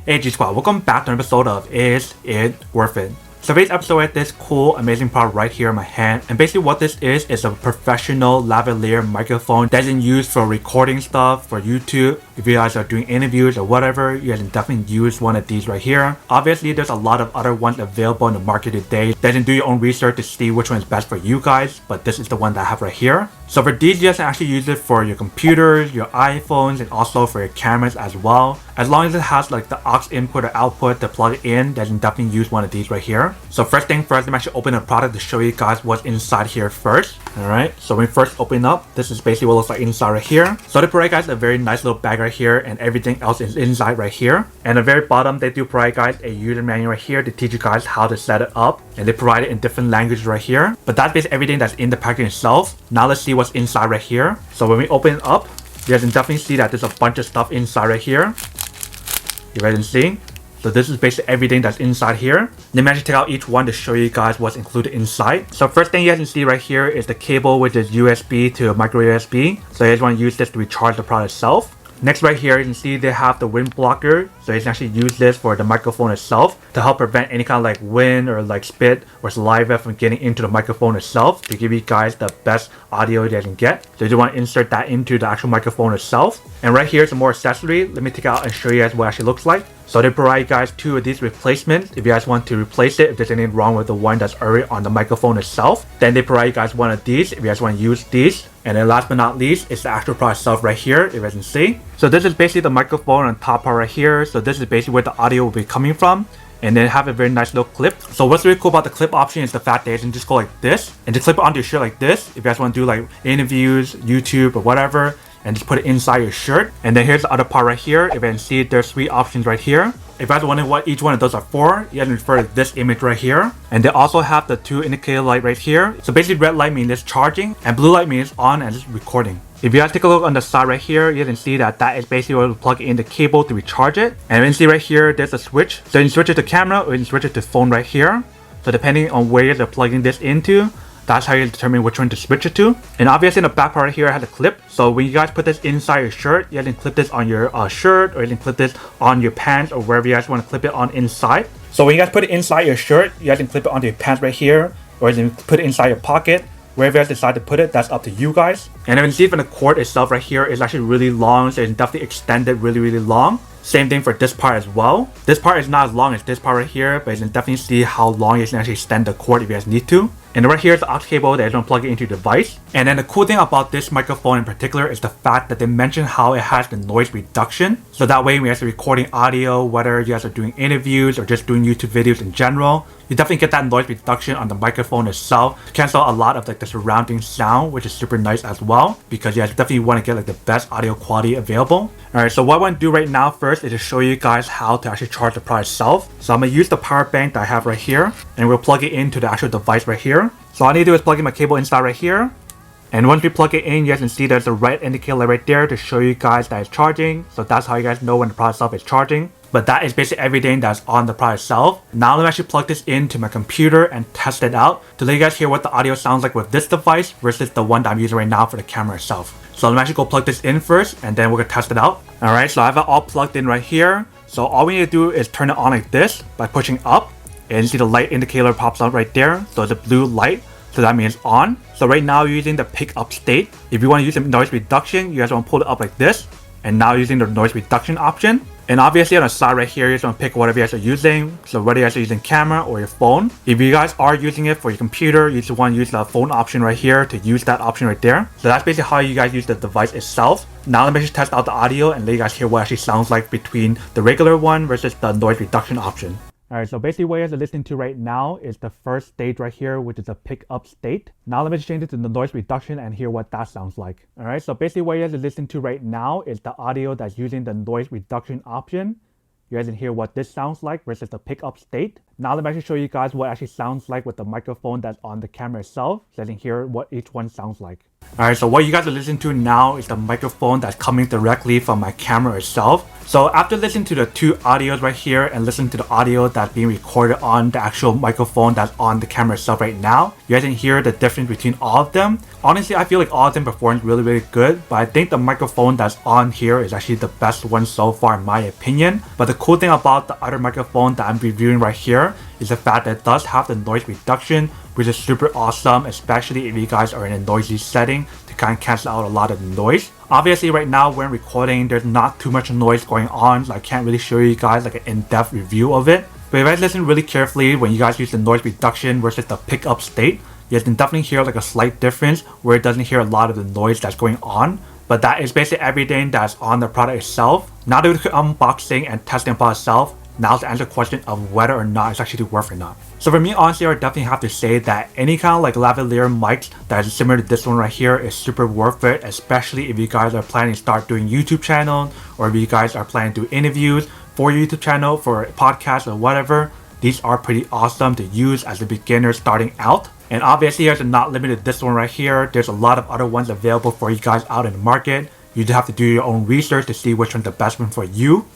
Hey G Squad, welcome back to an episode of Is It Worth It? So today's episode I have this cool, amazing product right here in my hand, and basically what this is a professional lavalier microphone that's used for recording stuff for YouTube. If you guys are doing interviews or whatever, you guys can definitely use one of these right here. Obviously, there's a lot of other ones available in the market today. That can do your own research to see which one is best for you guys, but this is the one that I have right here. So for these, you guys can actually use it for your computers, your iPhones, and also for your cameras as well. As long as it has like the aux input or output to plug it in, then you can definitely use one of these right here. So first thing first, I'm actually open the product to show you guys what's inside here first. Alright, so when we first open up, this is basically what it looks like inside right here. So they provide guys a very nice little bag right here, and everything else is inside right here. And at the very bottom, they do provide guys a user manual right here to teach you guys how to set it up. And they provide it in different languages right here. But that's basically everything that's in the package itself. Now let's see what's inside right here. So when we open it up, you guys can definitely see that there's a bunch of stuff inside right here. You guys can see. So this is basically everything that's inside here. Let me actually take out each one to show you guys what's included inside. So first thing you guys can see right here is the cable, which is USB to micro USB. So you guys want to use this to recharge the product itself. Next right here, you can see they have the wind blocker. So you can actually use this for the microphone itself to help prevent any kind of like wind or like spit or saliva from getting into the microphone itself to give you guys the best audio that you can get. So you want to insert that into the actual microphone itself. And right here is some more accessory. Let me take it out and show you guys what it actually looks like. So they provide you guys two of these replacements if you guys want to replace it, if there's anything wrong with the one that's already on the microphone itself. Then they provide you guys one of these if you guys want to use these. And then last but not least is the actual product itself right here, if you guys can see. So this is basically the microphone on top part right here. So this is basically where the audio will be coming from. And then have a very nice little clip. So what's really cool about the clip option is the fact that you can just go like this and just clip it onto your shirt like this. If you guys want to do like interviews, YouTube or whatever, and just put it inside your shirt. And then here's the other part right here. If you can see, there's three options right here. If you guys wondering what each one of those are for, you guys can refer to this image right here. And they also have the two indicator light right here. So basically red light means it's charging and blue light means on and it's recording. If you guys take a look on the side right here, you can see that that is basically where you plug in the cable to recharge it. And you can see right here, there's a switch. So you can switch it to camera or you can switch it to phone right here. So depending on where you're plugging this into, that's how you determine which one to switch it to. And obviously in the back part right here, I have a clip. So when you guys put this inside your shirt, you can clip this on your shirt, or you can clip this on your pants, or wherever you guys want to clip it on inside. So when you guys put it inside your shirt, you guys can clip it onto your pants right here, or you can put it inside your pocket. Wherever you guys decide to put it, that's up to you guys. And you can see from the cord itself right here is actually really long, so you can definitely extend it really long. Same thing for this part as well. This part is not as long as this part right here, but you can definitely see how long you can actually extend the cord if you guys need to. And right here is the aux cable that you're going to plug it into your device. And then the cool thing about this microphone in particular is the fact that they mention how it has the noise reduction. So that way when you guys are recording audio, whether you guys are doing interviews or just doing YouTube videos in general, you definitely get that noise reduction on the microphone itself to cancel a lot of like the surrounding sound, which is super nice as well, because you guys definitely want to get like the best audio quality available. Alright, so what I want to do right now first is to show you guys how to actually charge the product itself. So I'm going to use the power bank that I have right here, and we'll plug it into the actual device right here. So all I need to do is plug in my cable inside right here. And once we plug it in, you guys can see there's a red indicator light right there to show you guys that it's charging. So that's how you guys know when the product itself is charging. But that is basically everything that's on the product itself. Now let me actually plug this into my computer and test it out to let you guys hear what the audio sounds like with this device versus the one that I'm using right now for the camera itself. So let me actually go plug this in first, and then we're gonna test it out. Alright, so I have it all plugged in right here. So all we need to do is turn it on like this by pushing up. And you see the light indicator pops up right there. So it's a blue light. So that means on. So right now you're using the pick up state. If you want to use the noise reduction, you guys want to pull it up like this. And now using the noise reduction option. And obviously on the side right here, you just want to pick whatever you guys are using. So whether you guys are using camera or your phone. If you guys are using it for your computer, you just want to use the phone option right here to use that option right there. So that's basically how you guys use the device itself. Now let me just test out the audio and let you guys hear what it actually sounds like between the regular one versus the noise reduction option. Alright, so basically what you guys are listening to right now is the first stage right here, which is a pick up state. Now let me change it to the noise reduction and hear what that sounds like. Alright, so basically what you guys are listening to right now is the audio that's using the noise reduction option. You guys can hear what this sounds like versus the pick up state. Now let me actually show you guys what it actually sounds like with the microphone that's on the camera itself, so you can hear what each one sounds like. Alright, so what you guys are listening to now is the microphone that's coming directly from my camera itself. So after listening to the two audios right here and listening to the audio that's being recorded on the actual microphone that's on the camera itself right now, you guys can hear the difference between all of them. Honestly, I feel like all of them performed really good, but I think the microphone that's on here is actually the best one so far in my opinion. But the cool thing about the other microphone that I'm reviewing right here is the fact that it does have the noise reduction, which is super awesome, especially if you guys are in a noisy setting to kind of cancel out a lot of the noise. Obviously right now when recording, there's not too much noise going on, so I can't really show you guys like an in-depth review of it. But if you guys listen really carefully when you guys use the noise reduction versus the pickup state, you guys can definitely hear like a slight difference where it doesn't hear a lot of the noise that's going on. But that is basically everything that's on the product itself. Now that we're unboxing and testing the product itself, now to answer the question of whether or not it's actually worth or not. So for me, honestly, I would definitely have to say that any kind of like lavalier mics that is similar to this one right here is super worth it, especially if you guys are planning to start doing YouTube channel, or if you guys are planning to do interviews for your YouTube channel, for a podcast or whatever. These are pretty awesome to use as a beginner starting out. And obviously, you guys are not limited to this one right here. There's a lot of other ones available for you guys out in the market. You just have to do your own research to see which one's the best one for you.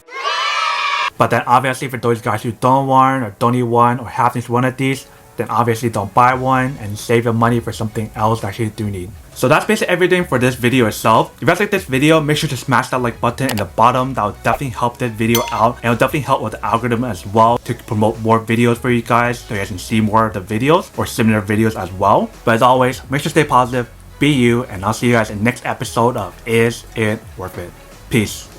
But then obviously for those guys who don't want or don't need one or have one of these, then obviously don't buy one and save your money for something else that you do need. So that's basically everything for this video itself. If you guys like this video, make sure to smash that like button in the bottom. That will definitely help this video out, and it will definitely help with the algorithm as well to promote more videos for you guys so you guys can see more of the videos or similar videos as well. But as always, make sure to stay positive, be you, and I'll see you guys in the next episode of Is It Worth It? Peace.